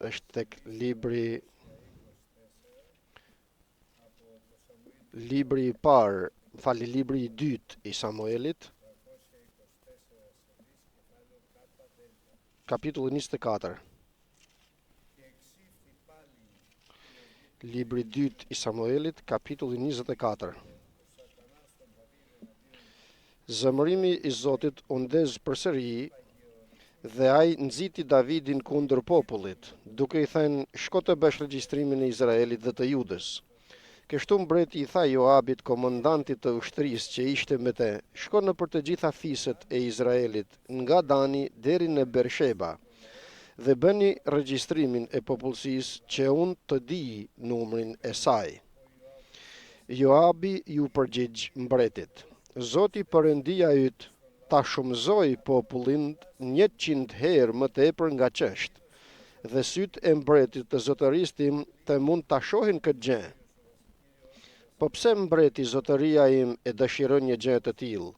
është tek libri i parë, libri i dytë i Samuelit, kapitulli 24. Libri i dytë i Samuelit, kapitulli 24. Zemërimi i Zotit u ndez përsëri dhe ai nxiti Davidin kundër popullit, duke i thënë: "Shko të bësh regjistrimin e Izraelit dhe të Judës." Kështu mbreti i tha Joabit, komandantit të ushtrisë që ishte me te: "Shko nëpër të gjitha fiset e Izraelit, nga Dani deri në Bersheba, dhe bëni regjistrimin e popullsisë që unë të di numrin e saj." Joabi ju përgjigj mbretit: "Zoti Perëndia yt ta shumëzoi popullin 100 herë më tepër nga ç'është, dhe sytë e mbretit të zotërisë tim të mund ta shohin këtë gjë. Po pse mbreti zotëria im e dëshiron një gjë të tillë?"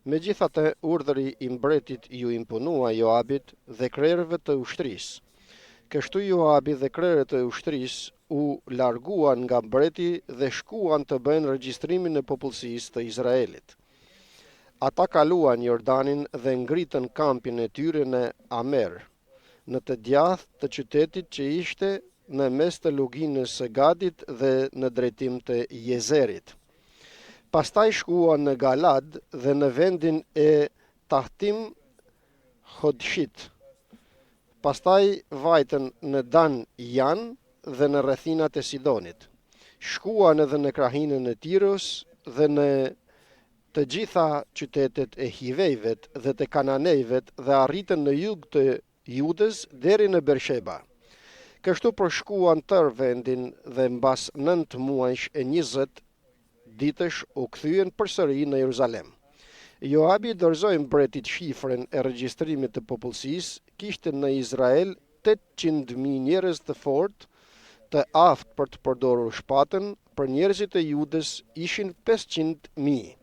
Megjithatë, urdhri i mbretit ju imponua Joabit dhe krerëve të ushtrisë. Kështu Joabi dhe krerët e ushtrisë u larguan nga mbreti dhe shkuan të bëjnë regjistrimin e popullsisë të Izraelit. Ata kaluan Jordanin dhe ngritën kampin e tyre në Amer, në të djathtë të qytetit që ishte në mes të luginës së Gadit dhe në drejtim të Jezerit. Pastaj shkuan në Galad dhe në vendin e Tahtim Hodshit. Pastaj vajtën në Dan Jan dhe në rrethinat e Sidonit. Shkuan edhe në krahinën e Tiros dhe në të gjitha qytetet e Hivejvet dhe të Kananejvet dhe arritën në jug të Judës deri në Bersheba. Kështu përshkuan tër vendin dhe mbas 9 muajsh e 20 ditësh u kthyen përsëri në Jeruzalem. Joabi dorëzoi mbretit shifrën e regjistrimit të popullsisë. Kishte në Izrael 800.000 njerëz të fortë, të aftë për të përdorur shpatën. Për njerëzit e Judës ishin 500.000.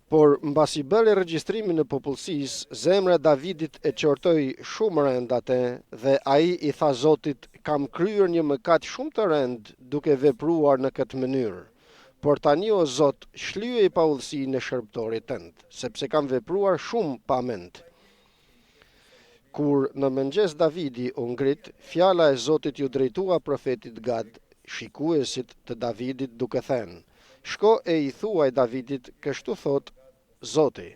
Por mbasi bëri regjistrimin e popullsisë, zemra e Davidit e qortoi shumë rënd atë dhe ai i tha Zotit: "Kam kryer një mëkat shumë të rënd duke vepruar në këtë mënyrë. Por tani o Zot, shlyje i paullësinë e shërbëtorit tënd, sepse kam vepruar shumë pa mend." Kur në mëngjes Davidi u ngrit, fjala e Zotit ju drejtua profetit Gad, shikuesit të Davidit, duke thënë: "Shko e i thuaj Davidit, kështu thot Zoti: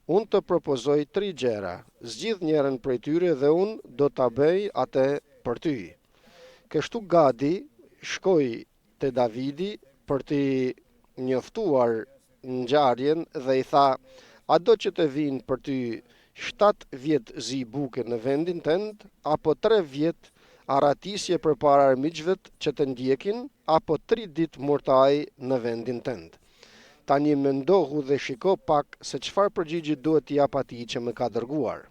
unë të propozoj 3 gjëra, zgjidh njërin prej tyre dhe unë do ta bëj atë për ty." Kështu Gadi shkoi te Davidi për t'i njoftuar ngjarjen dhe i tha: "A do që të vinë për ty 7 vjet zi buke në vendin tënd, apo 3 vjet aratisje përpara armiqve që të ndjekin, apo 3 ditë murtaj në vendin tënd? Tani mendohu dhe shiko pak se çfarë përgjigje duhet t'i jap atij që më ka dërguar."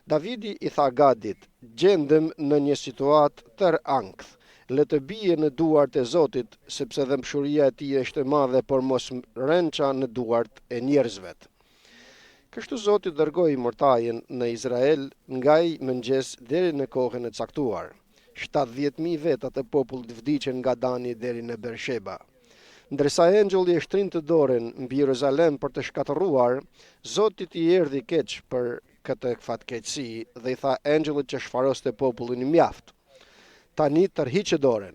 Davidi i tha Gadit: "Gjendem në një situatë tër ankth. Le të bie në duart e Zotit, sepse dhe mshuria e tij është e madhe, por mos rënça në duart e njerëzve." Kështu Zoti dërgoi mortajen në Izrael nga i mëngjes deri në kohën e caktuar. 70.000 veta të popullit vdiqën nga Dani deri në Bersheba. Ndërsa engjulli e shtrinte dorën mbi Jeruzalem për të shkatërruar, Zoti i erdhi keq për këtë fatkeqësi dhe i tha engjullit që shfaroste popullin: "Mjaft. Tani tërhiqe dorën."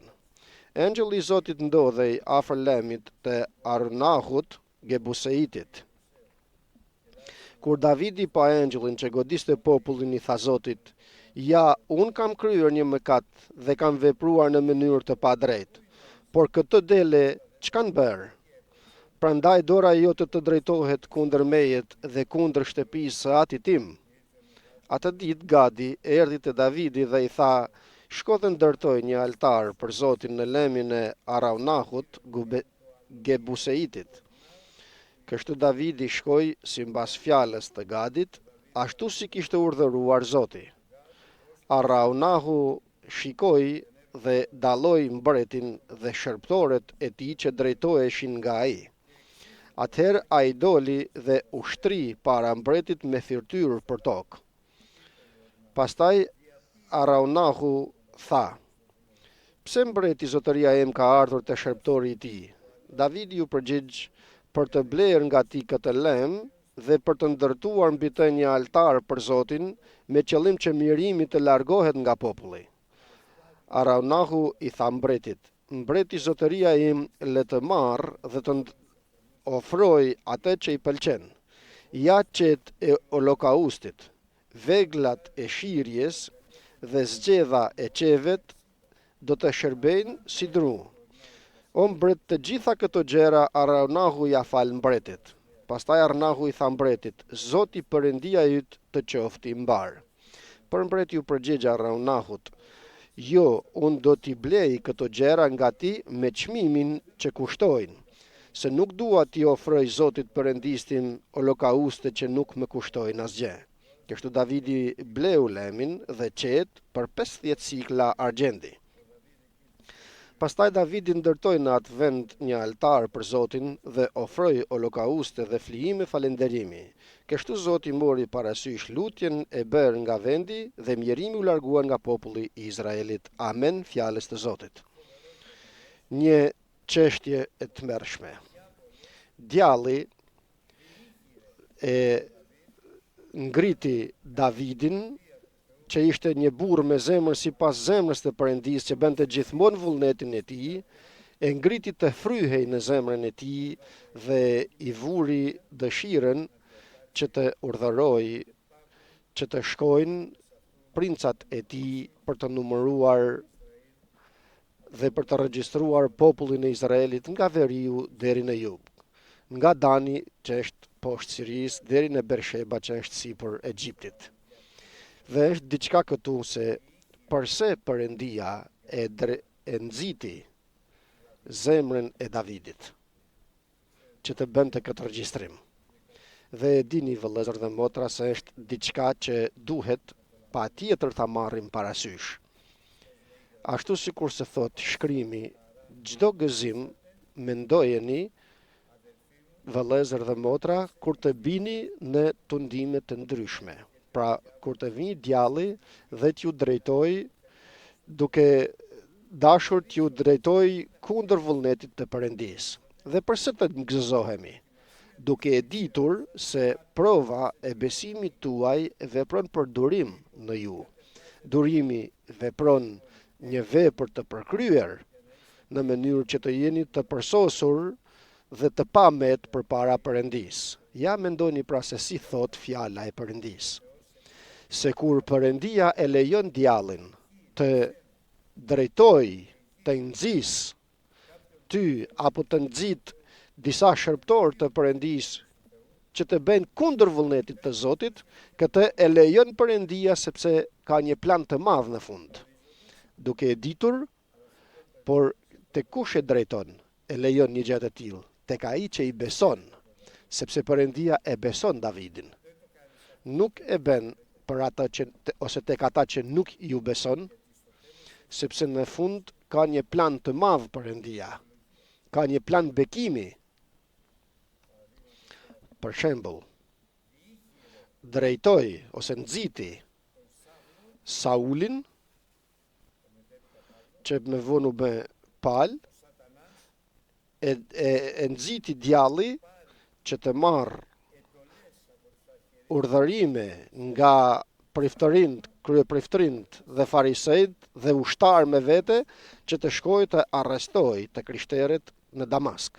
Engjulli i Zotit ndodhej afër lemit të Arnahut, Gebuseitit. Kur Davidi pa engjëllin që godiste popullin, i tha Zotit: "Ja, unë kam kryer një mëkat dhe kam vepruar në mënyrë të padrejtë, por këtë dele ç'kan bërë? Prandaj dora jote të drejtohet kundër mejet dhe kundër shtëpisë së atit tim." Atë ditë Gadi erdhi te Davidi dhe i tha: "Shko dhe ndërtoj një altar për Zotin në lemin e Araunahut, Gebuseitit." Kështu Davidi shkoi simbas fjalës të Gadit, ashtu si kishte urdhëruar Zoti. Araunahu shikoi dhe dalloi mbretin dhe shërbëtorët e tij që drejtoheshin nga ai. Atëherë ai doli dhe ushtri para mbretit me thyrtyrë për tokë. Pastaj Araunahu tha: "Pse mbreti zotëria em ka ardhur te shërptori i tij?" Davidi ju përgjigj për të blerë nga ti këtë lem dhe për të ndërtuar mbi të një altar për Zotin me qëllim që mirimi të largohet nga populli. Araunahu i tha mbretit: "Mbreti zotëria im le të marr dhe të ofroj atë që i pëlqen, jaçet e holokaustit, veglat e shirjes dhe zgjedha e qevet do të shërbejnë si dru." O mbret, të gjitha këto gjëra Araunahu ja fal mbretit. Pastaj Araunahu i tha mbretit: "Zoti Perëndia yt të qoftë i mbar." Por mbreti u përgjigj Araunahut: "Jo, unë do t'i blej këto gjëra nga ti me çmimin që kushtojnë, se nuk dua t'i ofroj Zotit Perëndis tim holokauste që nuk më kushtojnë asgjë." Kështu Davidi bleu lemin dhe qet për 50 sikla argjendi. Pastaj Davidi ndërtoi në atë vend një altar për Zotin dhe ofroi holokauste dhe flijime falënderimi. Kështu Zoti mori parasysh lutjen e bërë nga vendi dhe mjerimi u largua nga populli i Izraelit. Amen, fjalës të Zotit. Një çështje e tmerrshme. Djalli e ngriti Davidin, që ishte një burr me zemër sipas zemrës të Perëndisë, që bënte gjithmonë vullnetin e tij, e ngriti të fryhej në zemrën e tij dhe i vuri dëshirën që të urdhërojë që të shkojnë princat e tij për të numëruar dhe për të regjistruar popullin e Izraelit nga veriu deri në jug, nga Dani që është poshtë Siris deri në Bersheba që është sipër Egjiptit. Dhe është diçka këtu se përse Perëndia e nxiti zemrën e Davidit që të bënte këtë regjistrim. Dhe e dini vëllezër dhe motra se është diçka që duhet patjetër ta marrim parasysh. Ashtu sikur se thot shkrimi, çdo gëzim mendojeni vëllezër dhe motra kur të bini në tundime të ndryshme. Pra, kur të vini djalli dhe t'ju drejtoj duke dashur t'ju drejtoj kundër vullnetit të Perëndisë. Dhe përse të ngëzohemi? Duke e ditur se prova e besimit tuaj vepron për durim në ju. Durimi vepron një vepër të përkryer në mënyrë që të jeni të përsosur dhe të pamet përpara Perëndisë. Ja mendoni pra se si thot fjala e Perëndisë. Se kur Perëndia e lejon djallin të drejtoj, të nxis ty apo të nxit disa shërptor të Perëndisë që të bëjnë kundër vullnetit të Zotit, këtë e lejon Perëndia sepse ka një plan të madh në fund. Duke e ditur, por te kush e drejton, e lejon një gjë të tillë, tek ai që i beson, sepse Perëndia e beson Davidin. Nuk e bën për ata që ose tek ata që nuk ju beson, sepse në fund ka një plan të madh Perëndia. Ka një plan bekimi. Për shembull, drejtoi ose nxiti Saulin që me vonë u bë pal, e nxiti djalli që të marr urdhërime nga kryepriftërinjt dhe farisejt dhe ushtar me vete që të shkojë të arrestoj të krishterët në Damask.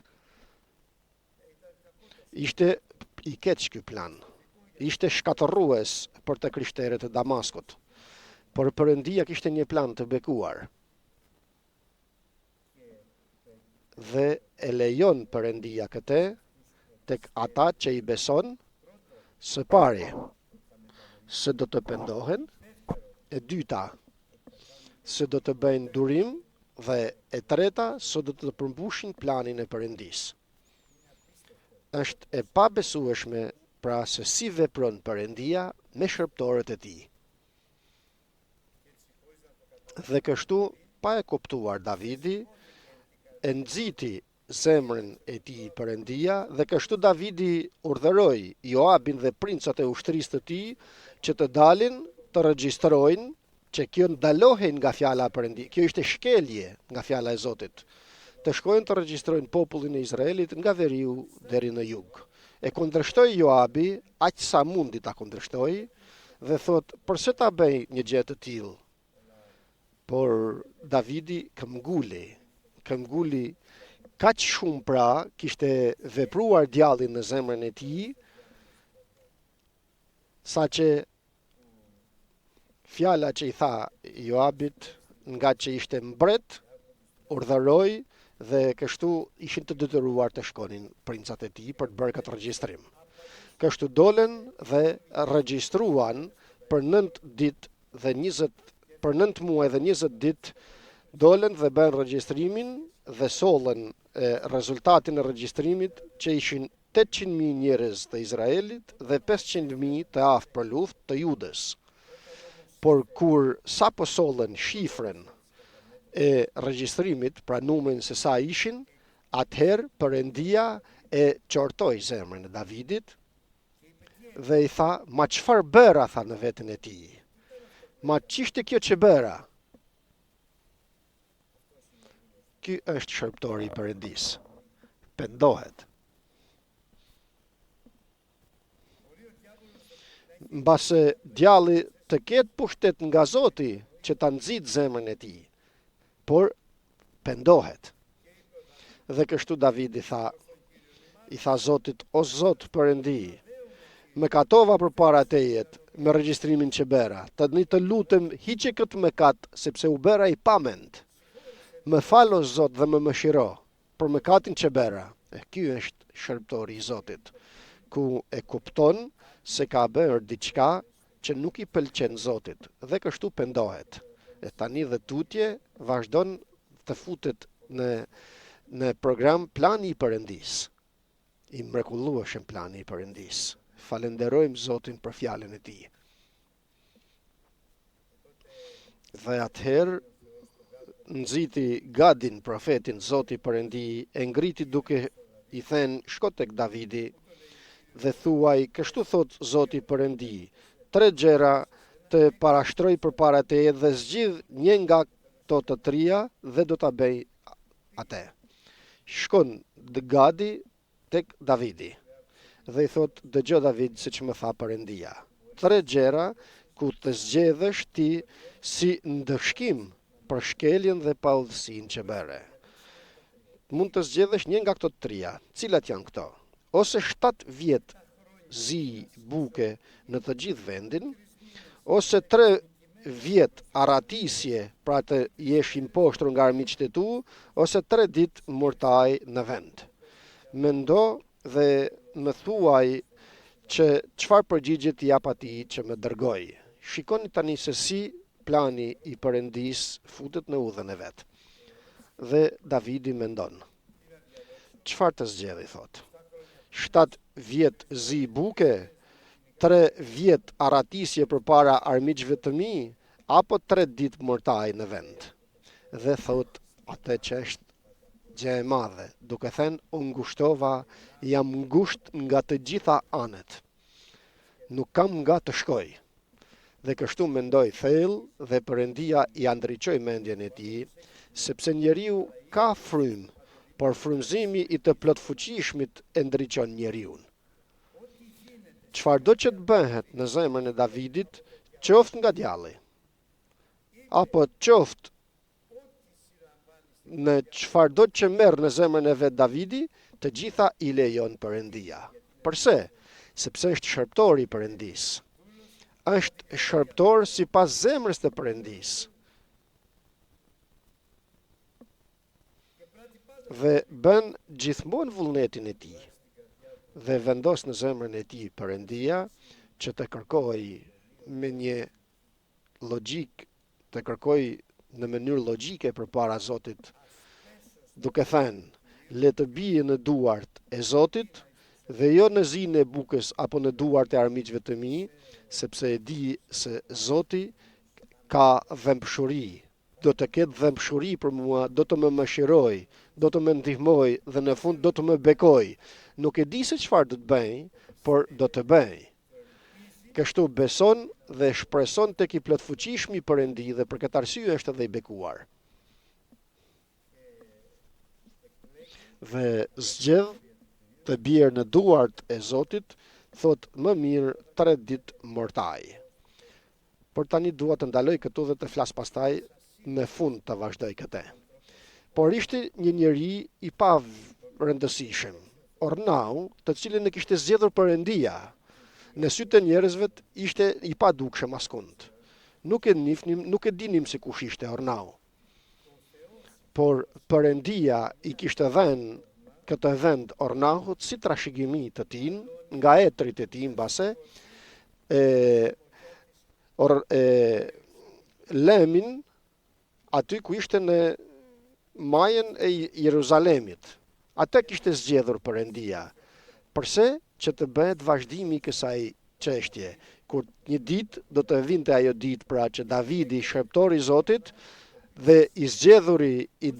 Ishte i keq ky plan. Ishte shkatërrues për të krishterët e Damaskut. Por Perëndia kishte një plan të bekuar. Dhe e lejon Perëndia këtë tek ata që i beson, së pari se do të pendohen, e dyta se do të bëjnë durim dhe e treta se do të përmbushin planin e Perëndisë. Është e pabesueshme pra se si vepron Perëndia me shërptorët e tij. Dhe kështu, pa e kuptuar Davidi, e nxiti zemrën e tij Perëndia dhe kështu Davidi urdhëroi Joabin dhe princat e ushtrisë të tij që të dalin të regjistrojnë që kjo ndalohen nga fjala Perëndi. Kjo ishte shkelje nga fjala e Zotit. Të shkojnë të regjistrojnë popullin e Izraelit nga veriu deri në jug. E kundërshtoi Joabi, aq sa mundi ta kundërshtoi, dhe thot, përse ta bëj një gjë të tillë? Por Davidi këmbguli kaq shumë pra, kishte vepruar djallin në zemrën e tij, sa që fjala që i tha Joabit, nga që ishte mbret, urdhëroi dhe kështu ishin të detyruar të shkonin princat e tij për të bërë këtë regjistrim. Kështu dolen dhe regjistruan për 9 ditë dhe 20 muaj dhe 20 ditë dolen dhe bën regjistrimin dhe sollën rezultatin e regjistrimit që ishin 800.000 njerëz të Izraelit dhe 500.000 të aftë për luftë të Judës. Por kur sapo sollën shifrën e regjistrimit, pra numrin se sa ishin, atëherë Perëndia e qortoi zemrën e Davidit dhe i tha, ma çfarë bëra, tha në veten e tij. Ma ç'ishte kjo që bëra? Ky është shërptori i Perëndisë. Pendohet. Mbase djalli të ketë pushtet nga Zoti që ta nxit zemrën e tij, por pendohet. Dhe kështu Davidi i tha Zotit, o Zot Perëndi, më katova përpara tejet me regjistrimin që bëra, tani të lutem hiqe këtë mëkat sepse u bëra i pamend. Më fal o Zot dhe më mëshiro për mëkatin që bëra. Ky është shërptori i Zotit, ku e kupton se ka bërë diçka që nuk i pëlqen Zotit dhe kështu pendohet. E tani dhe tutje vazhdon të futet në program plani i Perëndisë. I mrekullueshëm plani i Perëndisë. Falenderojmë Zotin për fjalën e tij. Dhe atëherë nxiti Gadin, profetin, Zoti Perëndi e ngriti duke i thënë, shko tek Davidi dhe thuaj, kështu thot Zoti Perëndi, 3 gjëra të parashtroj përpara teje dhe zgjidh një nga këto të 3 dhe do ta bëj atë. Shkon Gadi tek Davidi dhe i thot, dëgjoj David siç më tha Perëndia. 3 gjëra ku të zgjedhësh ti si ndëshkim për shkeljen dhe paudhësinë që bëre. Mund të zgjedhësh një nga këto 3. Cilat janë këto? Ose 7 vjet zi buke në të gjithë vendin, ose 3 vjet aratisje, pra të jesh i mposhtur nga armiqtë e tu, ose 3 ditë murtaj në vend. Mendo dhe më thuaj që çfarë përgjigje t'i jap atij që më dërgoi. Shikoni tani se si plani i Perëndisë futet në udhën e vet. Dhe Davidi mendon. Çfarë të zgjedhë, thot? 7 vjet zi buke, 3 vjet aratisje përpara armiqve të mi, apo 3 ditë murtaj në vend. Dhe thot, atë që është gjë e madhe, duke thënë, unë ngushtova, jam ngusht nga të gjitha anët. Nuk kam nga të shkoj. Dhe kështu mendoi thellë dhe Perëndia i ndriçoi mendjen e tij, sepse njeriu ka frymë, por frymëzimi i të plotfuqishmit e ndriçon njeriu. Çfarëdo që të bëhet në zemrën e Davidit, qoftë nga djalli, apo qoftë në çfarëdo që merr në zemrën e vet Davidi, të gjitha i lejon Perëndia. Përse? Sepse është shërptori i Perëndisë. Është shërptor sipas zemrës të Perëndisë. Dhe bën gjithmonë vullnetin e tij. Dhe vendos në zemrën e tij Perëndia që të kërkoj me një logjik, të kërkoj në mënyrë logjike përpara Zotit, duke thënë, le të bie në duart e Zotit dhe jo në zinë e bukës apo në duart e armiqve të mi, sepse e di se Zoti ka dhëmbshuri, do të ketë dhëmbshuri për mua, do të më mëshiroj, do të më ndihmoj dhe në fund do të më bekoj. Nuk e di se çfarë do të bëj, por do të bëj. kështu beson dhe shpreson tek i plotfuqishmi Perëndi dhe për këtë arsye është edhe i bekuar. Dhe zgjedh të bjerë në duart e Zotit, thot më mirë 3 ditë mortaj. Por tani dua të ndaloj këtu dhe të flas pastaj në fund të vazhdoj këtë. Por ishte një njeri i pa rëndësishëm, Ornau, të cilin e kishte zgjedhur Perëndia. Në sytë e njerëzve ishte i pa dukshëm askund. Nuk e dinim se kush ishte Ornau. Por Perëndia i kishte dhënë këtë vend Ornahut si trashëgimi të tij, nga etrit e tij mbase, Lemin aty ku ishte në majën e Jeruzalemit. Atë kishte zgjedhur Perëndia. Përse? Që të bëhet vazhdimi i kësaj çështje. Kur një ditë do të vinte ajo ditë pra që Davidi, shërptori i Zotit dhe i zgjedhuri i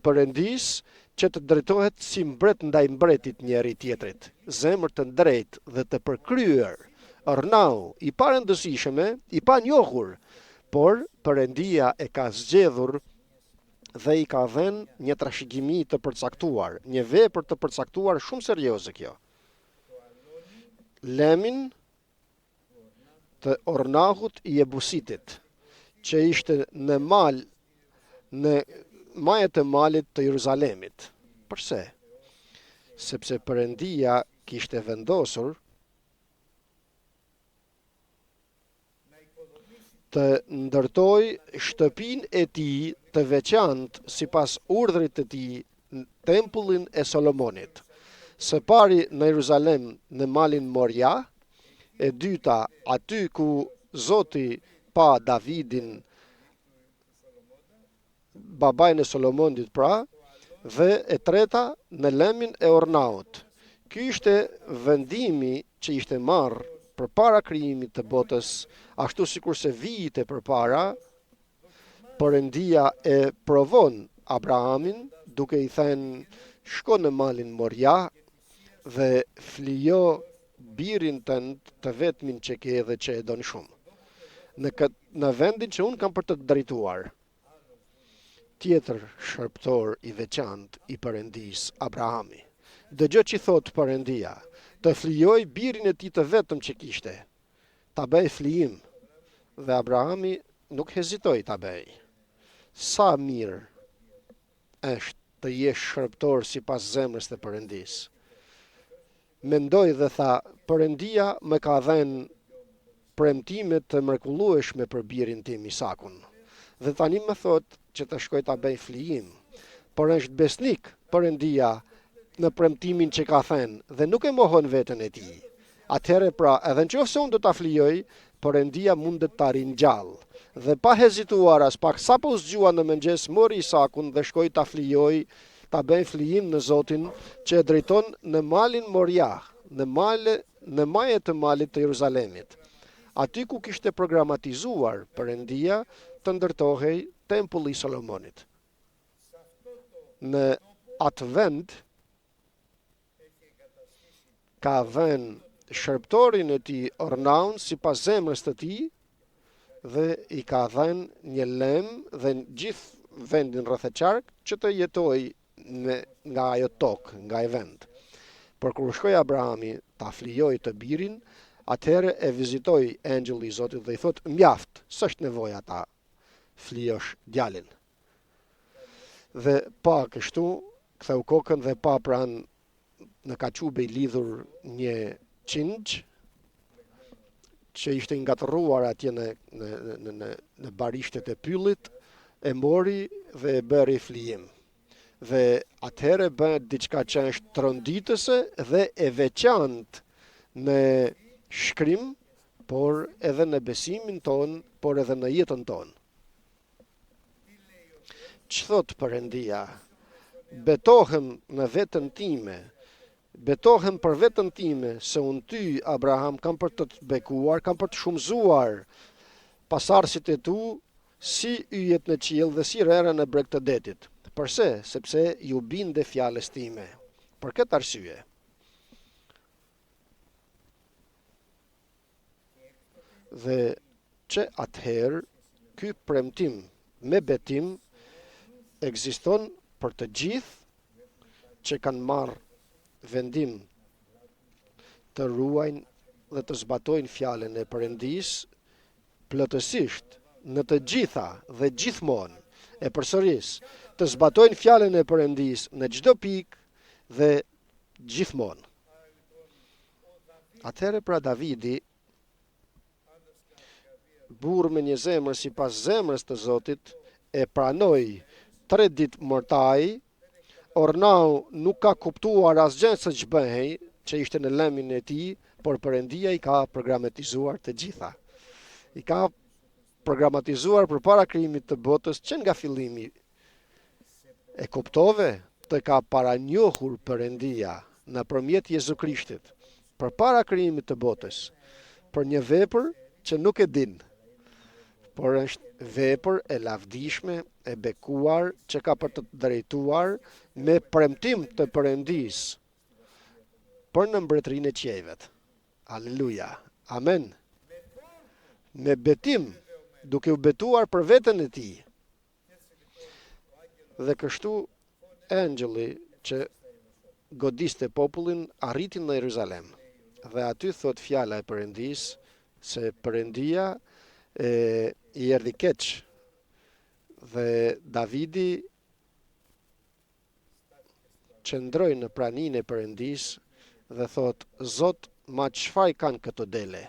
Perëndis, që të drejtohet si mbret ndaj mbretit njëri tjetrit. Zemër të drejtë dhe të përkryer. Ornau, i pa rëndësishëm, i pa njohur, por Perëndia e ka zgjedhur dhe i ka dhënë një trashëgimi të përcaktuar, një vepër të përcaktuar shumë serioze kjo. Lemin të Ornahut i Jebusitit, që ishte në majët e malit të Jeruzalemit. Përse? Sepse Perëndia kishte vendosur të ndërtoj shtëpinë e tij të veçantë sipas urdhrit të tij në tempullin e Solomonit. Së pari në Jeruzalem në malin Moria, e dyta aty ku Zoti pa Davidin, babajnë e Solomonit pra, dhe e treta në lemin e Ornaut. Ky ishte vendimi që ishte marrë përpara krijimit të botës, ashtu sikur se vijit e përpara, Perëndia e provon Abrahamin duke i thënë shko në malin Moria dhe flijo birin tënd të vetmin që ke dhe që e don shumë. Në vendin që unë kam për të drejtuar. Tjetër shërptor i veçantë i Perëndis, Abrahami. Dëgjoj që thot Perëndia, të flijoj birin e tij të vetëm që kishte. Ta bëj flijim. Dhe Abrahami nuk hezitoi ta bëj. Sa mirë është të jesh shërptor sipas zemrës të Perëndis. Mendoi dhe tha, Perëndia më ka dhënë premtime të mrekullueshme për birin tim Isakun. Dhe tani më thot që të shkoj ta bëj flijim. Por është besnik Perëndia në premtimin që ka thënë dhe nuk e mohon veten e tij. Atëherë pra, edhe nëse unë do ta flijoj, Perëndia mundet ta ringjall. Dhe pa hezituar as pak, sapo zgjua në mëngjes, mori Isakun dhe shkoi ta flijoj, ta bëj flijim në Zotin që e drejton në malin Moria, në majë të malit të Jeruzalemit. Aty ku kishte programatizuar Perëndia të ndërtohej tempulli i Solomonit. Në atë vend ka vënë shërptorin e tij Ornaun sipas zemrës të tij dhe i ka dhënë një lem dhe gjithë vendin rreth e qark që të jetojë nga ajo tokë, nga ai vend. Por kur shkoi Abrahami ta flijoi të birin, atëherë e vizitoi engjëlli i Zotit dhe i thot, mjaft, s'është nevoja ta flijosh djalin. Dhe pa kështu, ktheu kokën dhe pa pranë në kachube i lidhur një qingj që ishte ngatëruar atje në barishtet e pyllit, e mori dhe e bëri flijim. Dhe atëherë bëhet diçka që është tronditëse dhe e veçantë në shkrim, por edhe në besimin ton, por edhe në jetën ton. Që thot Perëndia? Betohem në veten time, betohem për veten time, se unë ty, Abraham, kam për të bekuar, kam për të shumëzuar pasardhësit e tu, si yjet në qiell dhe si rera në breg të detit. Përse? Sepse ju binde fjalës time. Për këtë arsye. Dhe që atëherë ky premtim me betim ekziston për të gjithë që kanë marrë vendim të ruajnë dhe të zbatojnë fjalën e Perëndisë plotësisht në të gjitha dhe gjithmonë. E përsëris, të zbatojnë fjalën e Perëndisë në çdo pikë dhe gjithmonë. Atëherë pra Davidi, burr me një zemër sipas zemrës të Zotit, e pranoi 3 ditë mortaj. Ornau nuk ka kuptuar asgjë se ç'bëhej, që ishte në lemin e tij, por Perëndia i ka programatizuar të gjitha. I ka programatizuar përpara krijimit të botës që nga fillimi. E kuptove, të ka paranjohur Perëndia nëpërmjet Jezu Krishtit përpara krijimit të botës për një vepër që nuk e din, por është vepër e lavdishme, e bekuar, që ka për të drejtuar me premtim të Perëndisë për në mbretërinë e qiejvet. Aleluja. Amen. Me betim, duke u betuar për veten e tij. Dhe kështu engjëlli që godiste popullin arriti në Jeruzalem. Dhe aty thot fjala e Perëndisë se Perëndia i erdhi keq dhe Davidi qëndroi në praninë e Perëndisë dhe thot: Zot, ma çfarë kanë këto dele?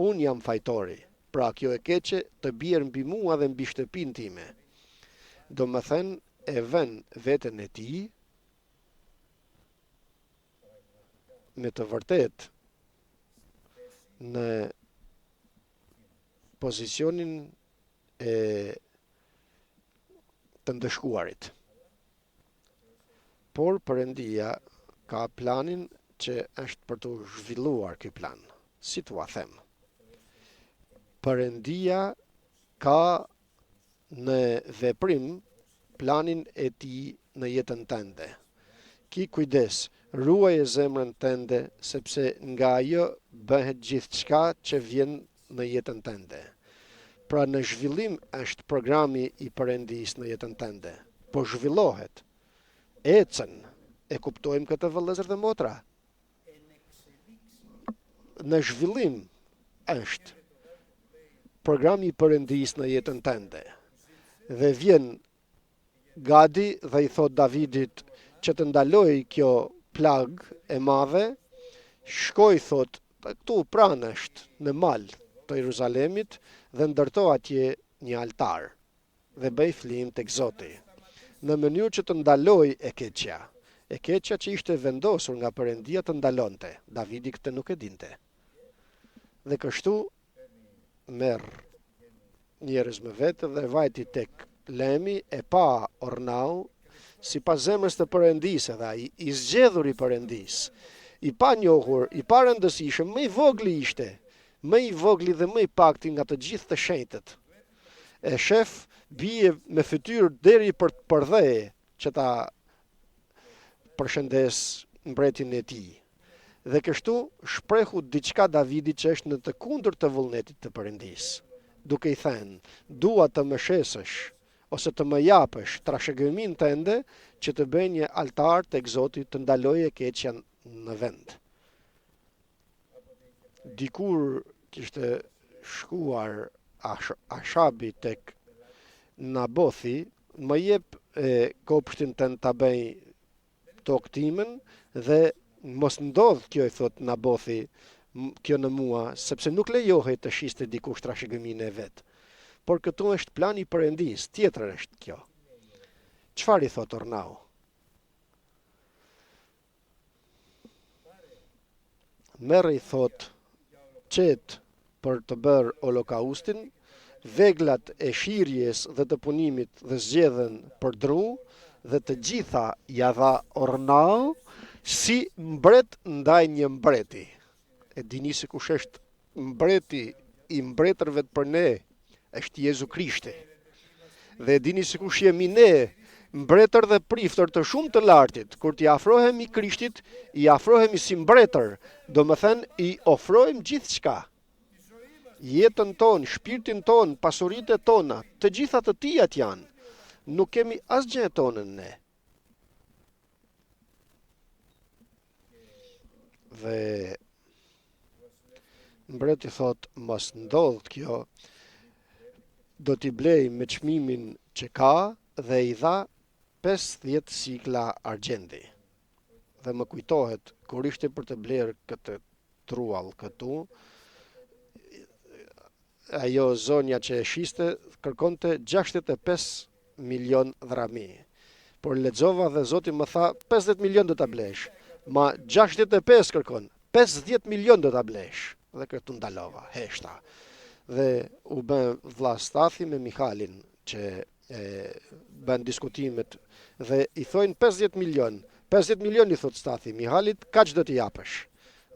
Unë jam fajtori, pra kjo e keqe të bjerë mbi mua dhe mbi shtëpinë time. Do më thënë, e vën veten e tij me të vërtet në pozicionin e të ndëshkuarit. Por Perëndia ka planin që është për të zhvilluar ky plan. Si t'ua them? Perëndia ka në veprim planin e tij në jetën tënde. Ki kujdes, ruaje zemrën tënde, sepse nga ajo bëhet gjithçka që vjen në jetën tënde. Pra në zhvillim është programi i Perëndisë në jetën tënde. Po zhvillohet. Ecën. E kuptojmë këtë, vëllezër dhe motra? Në zhvillim është programi i Perëndisë në jetën tënde. Dhe vjen Gadi dhe i thot Davidit që të ndaloj kjo plag e madhe, shkoj thot këtu pranë është në mal të Jeruzalemit dhe ndërto atje një altar dhe bëj flim tek Zoti, në mënyrë që të ndaloj e keqja që ishte vendosur nga Perëndia të ndalonte. Davidi këtë nuk e dinte. Dhe kështu merr njerëz me vete dhe vajti tek lemi, e pa Ornau, sipas zemrës të Perëndisë, dhe ai i zgjedhur i Perëndisë, i pa njohur, i pa rëndësishëm, më i vogli ishte, më i vogli dhe më i pakti nga të gjithë të shenjtët. E shef bie me fytyrë deri për të përdheje që ta përshëndes mbretin e tij. Dhe kështu shprehu diçka Davidi që është në të kundërt të vullnetit të Perëndisë, duke i thënë: dua të më shesësh ose të më japësh trashëgiminë tënde që të bëj një altar tek Zoti, të ndaloje keqja në vend. Dikur kishte shkuar Ashabi tek Nabothi, më jep kopshtin tënd ta bëj tokë timen dhe mos ndodh kjo, i thot Nabothi, kjo në mua, sepse nuk lejohet të shiste dikush trashëgiminë e vet. Por këtu është plani i Perëndisë, tjetër është kjo. Çfarë i thot Ornau? Merr, i thot, qet për të bërë holokaustin, veglat e shirjes dhe të punimit dhe zgjedhen për dru, dhe të gjitha ja dha Ornau si mbret ndaj një mbreti. E dini se kush është mbreti i mbretërve për ne? Është Jezu Krishti. Dhe e dini se kush jemi ne, mbretër dhe priftër të shumë të lartit. Kur t'i afrohemi Krishtit, i afrohemi si mbretër, do më thënë i ofrojmë gjithçka. jetën tonë, shpirtin tonë, pasuritë tona, të gjitha të tijat janë. Nuk kemi asgjë tonën ne. Dhe mbreti thot, mos ndodh kjo, do t'i blej me çmimin që ka dhe i dha 50 sikla argjendi. Dhe më kujtohet, kur ishte për të blerë këtë truall këtu, ajo zonja që e shiste kërkonte 65 milion drami. Por lexova dhe Zoti më tha 50 milion do ta blesh. Ma 65 kërkon, 50 milion do ta blesh. Dhe këtu ndalova, heshta. Dhe u bën vlla Stathi me Mihalin që bën diskutimet dhe i thojnë 50 milion. 50 milion i thot Stathi, Mihalit kaq do t'i japësh.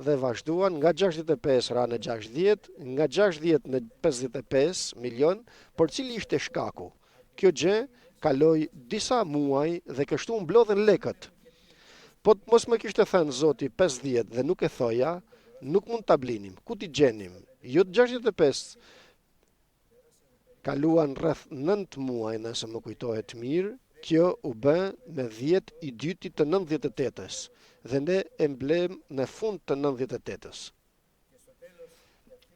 Dhe vazhduan nga 65 ra në 60, nga 60 në 55 milion, por cili ishte shkaku? Kjo gjë kaloi disa muaj dhe kështu mblodhen lekët. Po mos më kishte thënë Zoti 50 dhe nuk e thoja, nuk mund ta blinim. Ku t'i gjenim? Jo 65. Kaluan rreth 9 muaj, nëse më kujtohet mirë. Kjo u bë me 10 i dyti të 98-ës dhe ne e mblem në fund të 98-ës.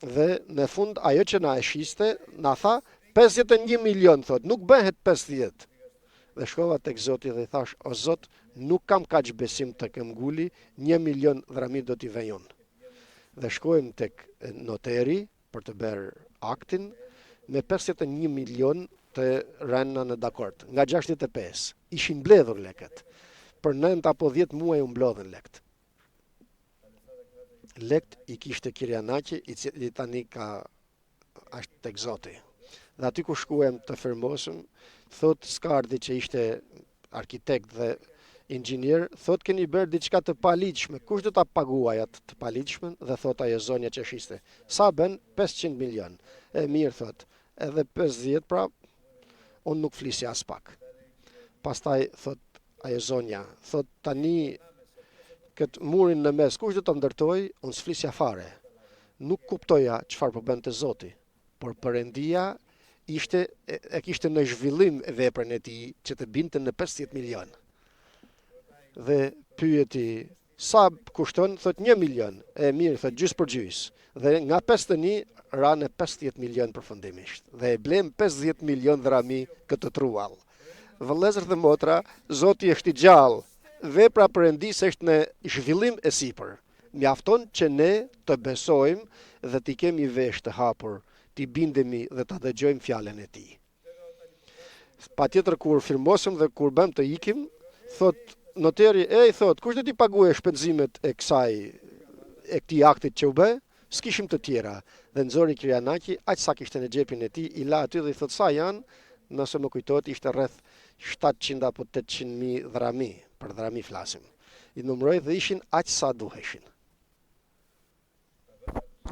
Dhe në fund ajo që na e shiste, na tha 51 milion, thot, nuk bëhet 50. Dhe shkova tek Zoti dhe i thash, o Zot, nuk kam kaq besim të këmgulli, 1 milion drami do t'i vejon. Dhe shkojmë tek noteri për të bërë aktin me 51 milion të rënë në dakord. Nga 65 ishin mbledhur lekët. Për 9 apo 10 muaj u mblodhen lekt. Lekt i kishte Kirjanaqi, i cili tani është tek Zoti. Dhe aty ku shkuem të firmosëm, thot Skardi që ishte arkitekt dhe inxhinier, thot keni bërë diçka të paligjshme. Kush do ta paguaj atë të paligjshmen? Dhe thot ajo zonja që shiste. Sa bën? 500 milion. E mirë thot. Edhe 50 pra unë nuk flisja as pak. Pastaj thot ajo zonja, thot tani këtë murin në mes, kush do të ndërtoj? Unë s'flisja fare. Nuk kuptoja çfarë po bënte Zoti, por Perëndia e kishte në zhvillim veprën e tij që të binte në 50 milion. Dhe pyeti, sa kushton? Thot 1 milion. E mirë, thot gjys për gjys. Dhe nga 51 ra në 50 milion përfundimisht. Dhe e blem 50 milion drami këtë truall. Vëllezër dhe motra, Zoti është i gjallë. Vepra Perëndisë është në zhvillim e sipër. Mjafton që ne të besojmë dhe t'i kemi vesh të hapur, t'i bindemi dhe t'a dëgjojmë fjalën e tij. Patjetër kur firmosëm dhe kur bëm të ikim, thot noteri, thot, kush do t'i paguajë shpenzimet e këtij aktit që u bë? S'kishim të tjera. Dhe nxori Kirjanaqi, aq sa kishte në xhepin e tij, i la aty dhe i thot sa janë, nëse më kujtohet ishte rreth 700 apo 800.000 drami, për drami flasim. I numëroj dhe ishin aq sa duheshin.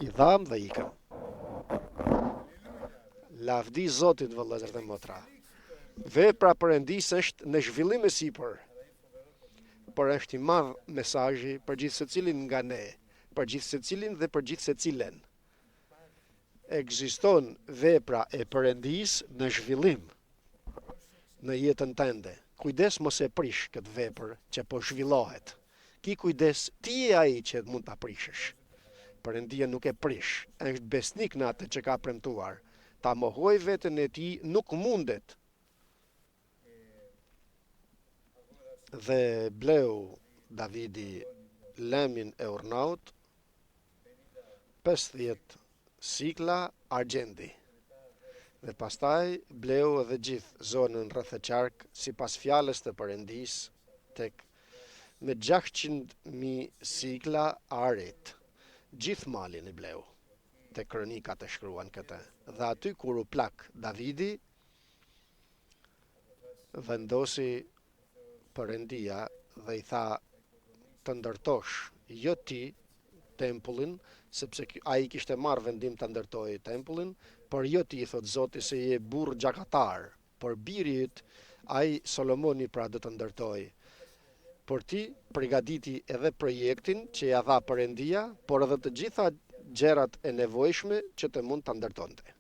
I dham dhe ikëm. Lavdi Zotit, vëllezër dhe motra. Vepra Perëndisë është në zhvillim e sipër. Por është i madh mesazhi për gjithë secilin nga ne, për gjithë secilin dhe për gjithë secilen. Ekziston vepra e Perëndisë në zhvillim në jetën tënde. Kujdes mos e prish këtë vepër që po zhvillohet. Ki kujdes, ti je ai që mund ta prishësh. Perëndia nuk e prish, është besnik në atë që ka premtuar. Ta mohoj veten e tij nuk mundet. Dhe bleu Davidi lemin e urnaut 50 sikla argjendi. Dhe pastaj bleu edhe gjithë zonën rreth e qark sipas fjalës të Perëndisë tek me 600.000 sikla arit. Gjithë malin i bleu. Te kronikat e shkruan këtë. Dhe aty kur u plak Davidi, vendosi Perëndia dhe i tha të ndërtosh jo ti tempullin, sepse ai kishte marrë vendim të ndërtojë tempullin, por jo ti, thot Zoti, se je burr gjakatar, por biri yt, ai Solomoni pra do të ndërtojë. Por ti përgatiti edhe projektin që ja dha Perëndia, por edhe të gjitha gjërat e nevojshme që të mund të ndërtonte.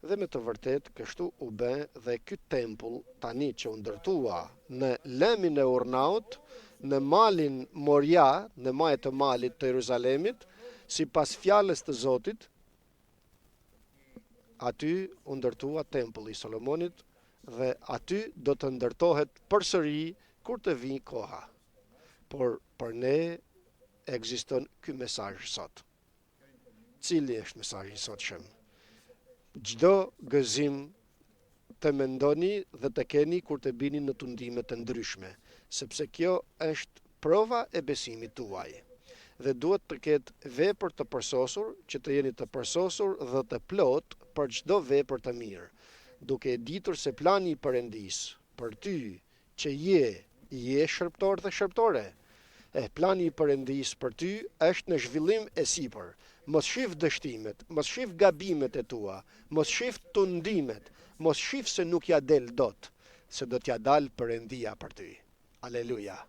Dhe me të vërtet, kështu u bë dhe ky tempull tani që u ndërtua në lemin e Urnaut, në malin Moria, në majë të malit të Jeruzalemit, sipas fjalës të Zotit, aty u ndërtua tempulli i Solomonit dhe aty do të ndërtohet përsëri kur të vijë koha. Por për ne ekziston ky mesazh sot. Cili është mesazhi i sotshëm? Çdo gëzim të mendoni dhe të keni kur të bini në tundime të ndryshme, sepse kjo është prova e besimit tuaj. Dhe duhet të ketë vepër të përsosur, që të jeni të përsosur dhe të plot për çdo vepër të mirë, duke e ditur se plani i Perëndis për ty që je shërptor dhe shërptore. Plani i Perëndis për ty është në zhvillim e sipër. Mos shif dështimet, mos shif gabimet e tua, mos shif tundimet, mos shif se nuk ja del dot, se do t'ja dal Perëndia për ty. Aleluja.